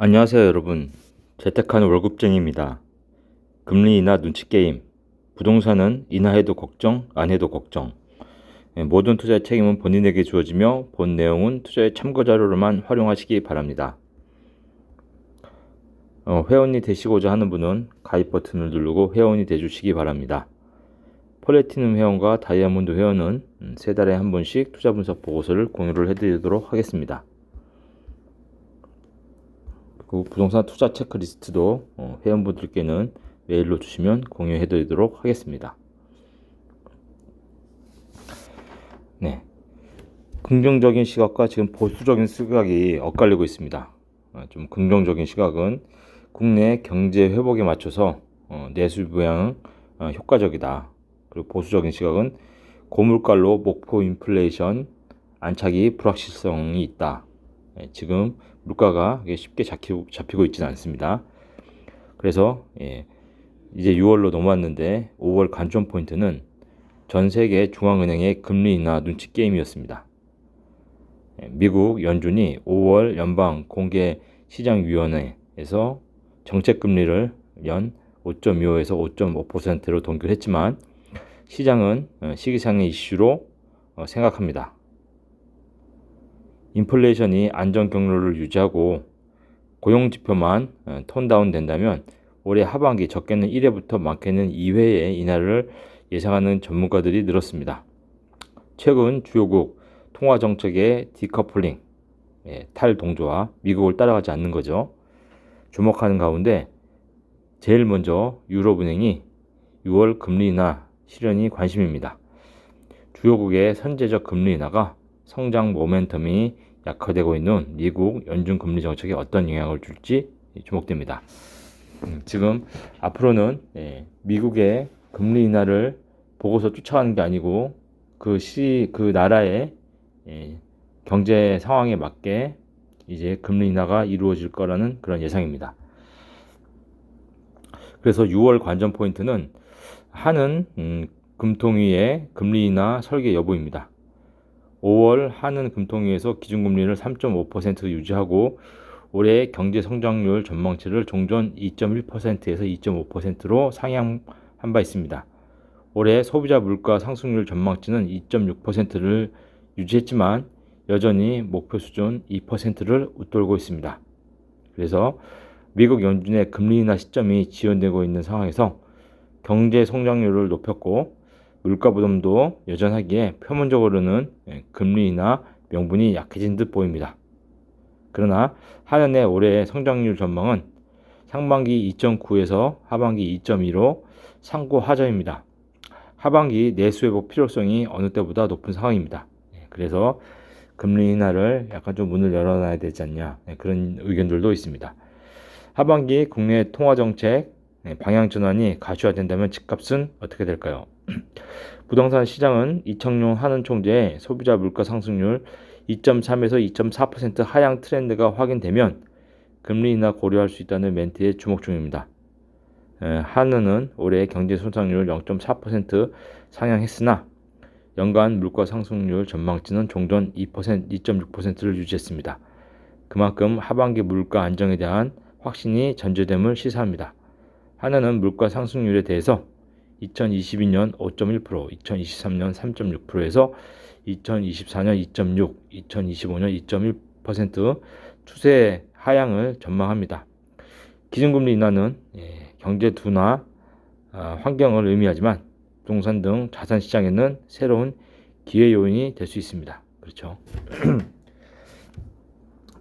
안녕하세요 여러분. 재테크하는 월급쟁이입니다. 금리 인하 눈치 게임. 부동산은 인하해도 걱정, 안 해도 걱정. 모든 투자의 책임은 본인에게 주어지며 본 내용은 투자의 참고자료로만 활용하시기 바랍니다. 회원이 되시고자 하는 분은 가입 버튼을 누르고 회원이 되주시기 바랍니다. 플래티넘 회원과 다이아몬드 회원은 세 달에 한 번씩 투자 분석 보고서를 공유를 해드리도록 하겠습니다. 그 부동산 투자 체크리스트도 회원분들께는 메일로 주시면 공유해드리도록 하겠습니다. 네, 긍정적인 시각과 지금 보수적인 시각이 엇갈리고 있습니다. 좀 긍정적인 시각은 국내 경제 회복에 맞춰서 내수 부양 효과적이다. 그리고 보수적인 시각은 고물가로 목표 인플레이션 안착이 불확실성이 있다. 지금 물가가 쉽게 잡히고 있지는 않습니다. 그래서 이제 6월로 넘어왔는데 5월 관점 포인트는 전 세계 중앙은행의 금리 인하 눈치 게임이었습니다. 미국 연준이 5월 연방 공개 시장위원회에서 정책 금리를 연 5.25에서 5.5%로 동결했지만 시장은 시기상의 이슈로 생각합니다. 인플레이션이 안정 경로를 유지하고 고용지표만 톤다운 된다면 올해 하반기 적게는 1회부터 많게는 2회의 인하를 예상하는 전문가들이 늘었습니다. 최근 주요국 통화정책의 디커플링, 탈동조와 미국을 따라가지 않는 거죠. 주목하는 가운데 제일 먼저 유럽은행이 6월 금리 인하 실현이 관심입니다. 주요국의 선제적 금리 인하가 성장 모멘텀이 약화되고 있는 미국 연준 금리 정책에 어떤 영향을 줄지 주목됩니다. 지금 앞으로는 미국의 금리 인하를 보고서 쫓아가는 게 아니고 그 나라의 경제 상황에 맞게 이제 금리 인하가 이루어질 거라는 그런 예상입니다. 그래서 6월 관전 포인트는 한은 금통위의 금리 인하 설계 여부입니다. 5월 한은 금통위에서 기준금리를 3.5% 유지하고 올해 경제 성장률 전망치를 종전 2.1%에서 2.5%로 상향한 바 있습니다. 올해 소비자 물가 상승률 전망치는 2.6%를 유지했지만 여전히 목표 수준 2%를 웃돌고 있습니다. 그래서 미국 연준의 금리 인하 시점이 지연되고 있는 상황에서 경제 성장률을 높였고 물가 부담도 여전하기에 표면적으로는 금리 인하 명분이 약해진 듯 보입니다. 그러나 한은의 올해 성장률 전망은 상반기 2.9에서 하반기 2.2로 상고하저입니다. 하반기 내수 회복 필요성이 어느 때보다 높은 상황입니다. 그래서 금리 인하를 약간 좀 문을 열어놔야 되지 않냐 그런 의견들도 있습니다. 하반기 국내 통화정책 방향 전환이 가시화된다면 집값은 어떻게 될까요? 부동산 시장은 이청용 한은 총재의 소비자 물가 상승률 2.3에서 2.4% 하향 트렌드가 확인되면 금리 인하 고려할 수 있다는 멘트에 주목 중입니다. 한은은 올해 경제 성장률 0.4% 상향했으나 연간 물가 상승률 전망치는 종전 2.6%를 유지했습니다. 그만큼 하반기 물가 안정에 대한 확신이 전제됨을 시사합니다. 한은은 물가 상승률에 대해서 2022년 5.1%, 2023년 3.6%에서 2024년 2.6%, 2025년 2.1% 추세 하향을 전망합니다. 기준금리 인하는 경제 둔화 환경을 의미하지만 부동산 등 자산 시장에는 새로운 기회 요인이 될 수 있습니다. 그렇죠.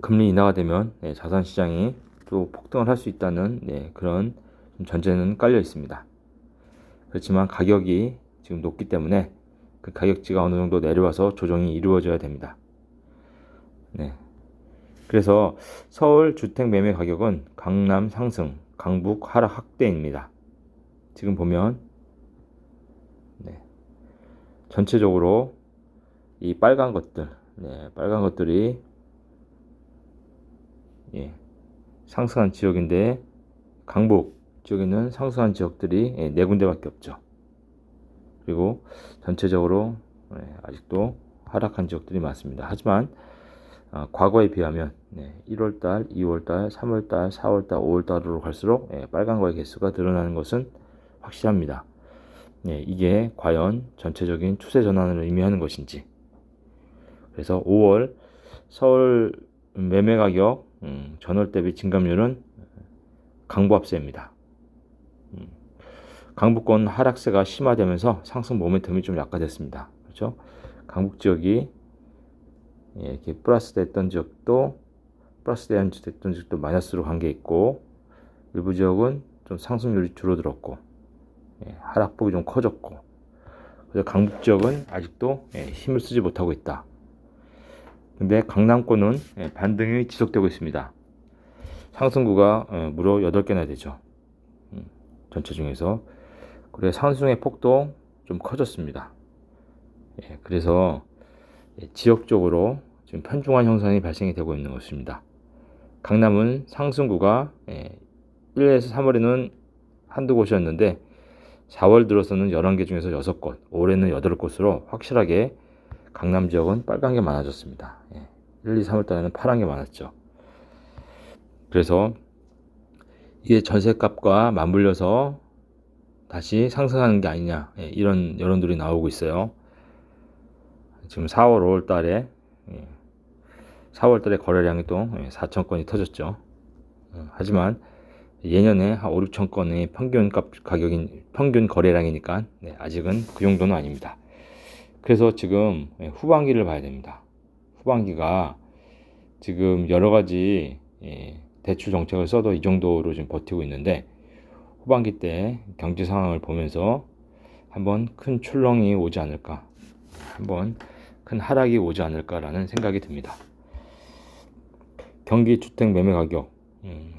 금리 인하가 되면 자산 시장이 또 폭등을 할 수 있다는 그런 전제는 깔려 있습니다. 그렇지만 가격이 지금 높기 때문에 그 가격지가 어느 정도 내려와서 조정이 이루어져야 됩니다. 그래서 서울 주택 매매 가격은 강남 상승, 강북 하락 확대입니다. 지금 보면 전체적으로 이 빨간 것들이 상승한 지역인데 강북 지역에는 상승한 지역들이 네 군데밖에 없죠. 그리고 전체적으로 아직도 하락한 지역들이 많습니다. 하지만 과거에 비하면 1월달, 2월달, 3월달, 4월달, 5월달로 갈수록 빨간 거의 개수가 늘어나는 것은 확실합니다. 이게 과연 전체적인 추세 전환을 의미하는 것인지. 그래서 5월 서울 매매 가격 전월 대비 진감률은 강보합세입니다. 강북권 하락세가 심화되면서 상승 모멘텀이 좀 약화됐습니다. 그렇죠? 강북 지역이 이렇게 플러스 됐던 지역도 마이너스로 간 게 있고, 일부 지역은 좀 상승률이 줄어들었고, 하락폭이 좀 커졌고, 그래서 강북 지역은 아직도 힘을 쓰지 못하고 있다. 근데 강남권은 반등이 지속되고 있습니다. 상승구가 무려 8개나 되죠. 전체 중에서. 그래 상승의 폭도 좀 커졌습니다. 그래서 지역적으로 지금 편중한 현상이 발생이 되고 있는 것입니다. 강남은 상승구가 1에서 3월에는 한두 곳이었는데 4월 들어서는 11개 중에서 6곳, 올해는 8곳으로 확실하게 강남 지역은 빨간 게 많아졌습니다. 1, 2, 3월 달에는 파란 게 많았죠. 그래서 이게 전세값과 맞물려서 다시 상승하는 게 아니냐, 이런 여론들이 나오고 있어요. 지금 4월, 5월 달에 4월 달에 거래량이 또 4천 건이 터졌죠. 하지만 예년에 한 5, 6천 건의 평균 거래량이니까 아직은 그 정도는 아닙니다. 그래서 지금 후반기를 봐야 됩니다. 후반기가 지금 여러 가지 대출 정책을 써도 이 정도로 지금 버티고 있는데, 후반기 때 경제 상황을 보면서 한번 큰 출렁이 오지 않을까, 한번 큰 하락이 오지 않을까라는 생각이 듭니다. 경기 주택 매매 가격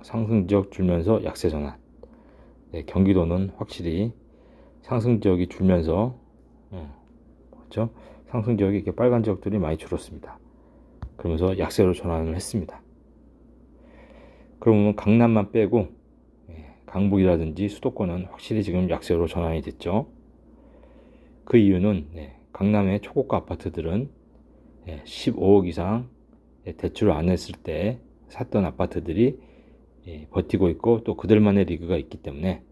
상승 지역 줄면서 약세 전환. 경기도는 확실히 상승 지역이 줄면서 그렇죠? 상승 지역이 이렇게 빨간 지역들이 많이 줄었습니다. 그러면서 약세로 전환을 했습니다. 그러면 강남만 빼고 강북이라든지 수도권은 확실히 지금 약세로 전환이 됐죠. 그 이유는 강남의 초고가 아파트들은 15억 이상 대출을 안 했을 때 샀던 아파트들이 버티고 있고, 또 그들만의 리그가 있기 때문에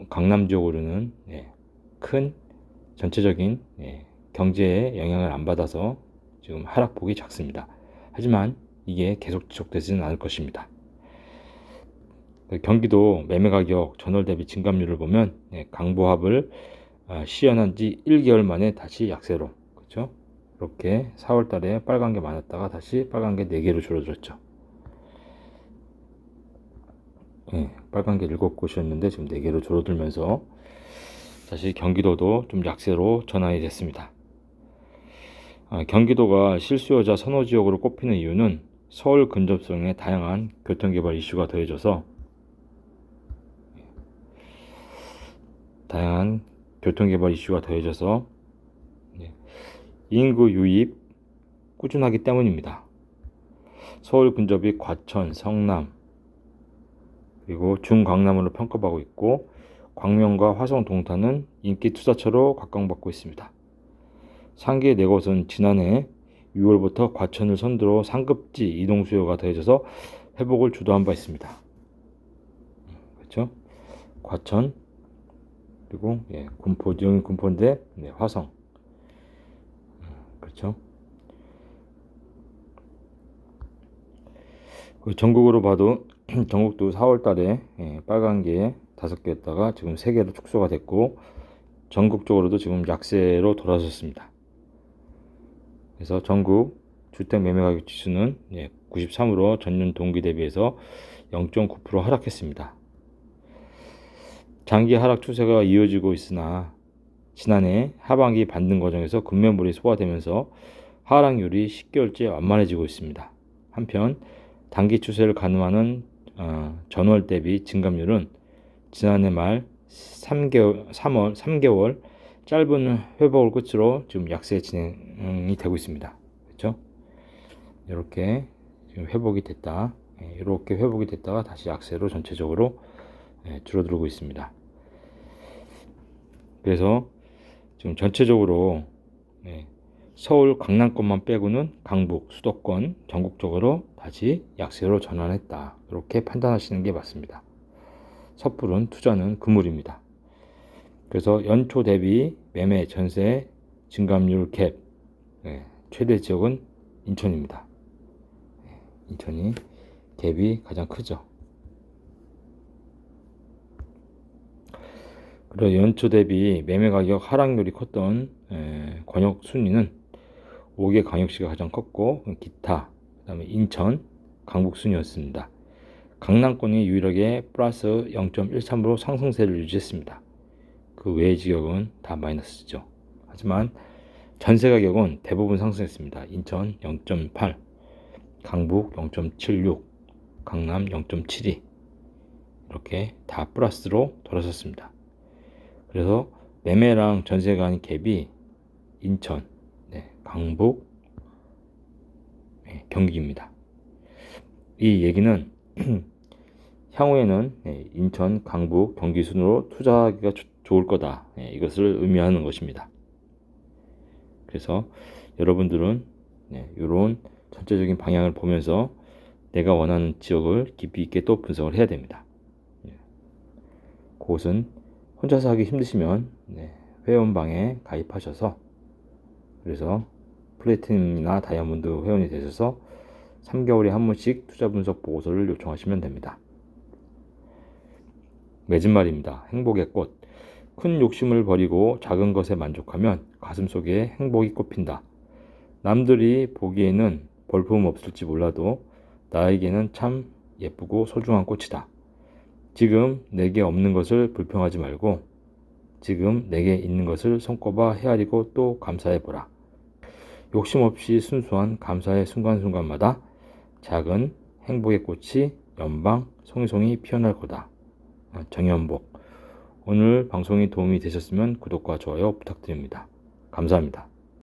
강남 지역으로는 큰 전체적인 경제에 영향을 안 받아서 지금 하락폭이 작습니다. 하지만 이게 계속 지속되지는 않을 것입니다. 경기도 매매가격 전월 대비 진감률을 보면 강보합을 시연한 지 1개월 만에 다시 약세로, 그렇죠? 이렇게 4월 달에 빨간 게 많았다가 다시 빨간 게 4개로 줄어들었죠. 빨간 게 7곳이었는데 지금 4개로 줄어들면서 다시 경기도도 좀 약세로 전환이 됐습니다. 경기도가 실수요자 선호 지역으로 꼽히는 이유는 서울 근접성의 다양한 교통개발 이슈가 더해져서 인구 유입 꾸준하기 때문입니다. 서울 근접이 과천, 성남, 그리고 중강남으로 평가받고 있고, 광명과 화성, 동탄은 인기 투자처로 각광받고 있습니다. 상계 4곳은 지난해 6월부터 과천을 선두로 상급지 이동 수요가 더해져서 회복을 주도한 바 있습니다. 그렇죠? 과천, 그리고 군포, 여기 군포인데 화성, 그렇죠? 전국으로 봐도 전국도 4월 달에 빨간 게 5개였다가 지금 3개로 축소가 됐고, 전국적으로도 지금 약세로 돌아섰습니다. 그래서 전국 주택 매매가격 지수는 93으로 전년 동기 대비해서 0.9% 하락했습니다. 장기 하락 추세가 이어지고 있으나 지난해 하반기 반등 과정에서 급매물이 소화되면서 하락률이 10개월째 완만해지고 있습니다. 한편 단기 추세를 가늠하는 전월 대비 증감률은 지난해 말 3개월 짧은 회복을 끝으로 지금 약세 진행이 되고 있습니다. 그렇죠? 이렇게 지금 회복이 됐다. 이렇게 회복이 됐다가 다시 약세로 전체적으로 줄어들고 있습니다. 그래서 지금 전체적으로 서울 강남권만 빼고는 강북, 수도권 전국적으로 다시 약세로 전환했다. 이렇게 판단하시는 게 맞습니다. 섣부른 투자는 금물입니다. 그래서 연초 대비 매매, 전세, 증감률 갭 최대 지역은 인천입니다. 인천이 갭이 가장 크죠. 그리고 연초 대비 매매 가격 하락률이 컸던 권역 순위는 5개 광역시가 가장 컸고 기타, 그 다음에 인천, 강북 순이었습니다. 강남권이 유일하게 플러스 0.13으로 상승세를 유지했습니다. 그 외의 지역은 다 마이너스죠. 하지만 전세 가격은 대부분 상승했습니다. 인천 0.8, 강북 0.76, 강남 0.72 이렇게 다 플러스로 돌아섰습니다. 그래서 매매랑 전세 간 갭이 인천, 강북, 경기입니다. 이 얘기는 향후에는 인천, 강북, 경기 순으로 투자하기가 좋을 거다. 이것을 의미하는 것입니다. 그래서 여러분들은 이런 전체적인 방향을 보면서 내가 원하는 지역을 깊이 있게 또 분석을 해야 됩니다. 그것은 혼자서 하기 힘드시면 회원방에 가입하셔서 그래서 플래티넘이나 다이아몬드 회원이 되셔서 3개월에 한 번씩 투자 분석 보고서를 요청하시면 됩니다. 맺은 말입니다. 행복의 꽃. 큰 욕심을 버리고 작은 것에 만족하면 가슴속에 행복이 꽃핀다. 남들이 보기에는 볼품 없을지 몰라도 나에게는 참 예쁘고 소중한 꽃이다. 지금 내게 없는 것을 불평하지 말고 지금 내게 있는 것을 손꼽아 헤아리고 또 감사해보라. 욕심 없이 순수한 감사의 순간순간마다 작은 행복의 꽃이 연방 송이송이 피어날 거다. 정연복. 오늘 방송이 도움이 되셨으면 구독과 좋아요 부탁드립니다. 감사합니다.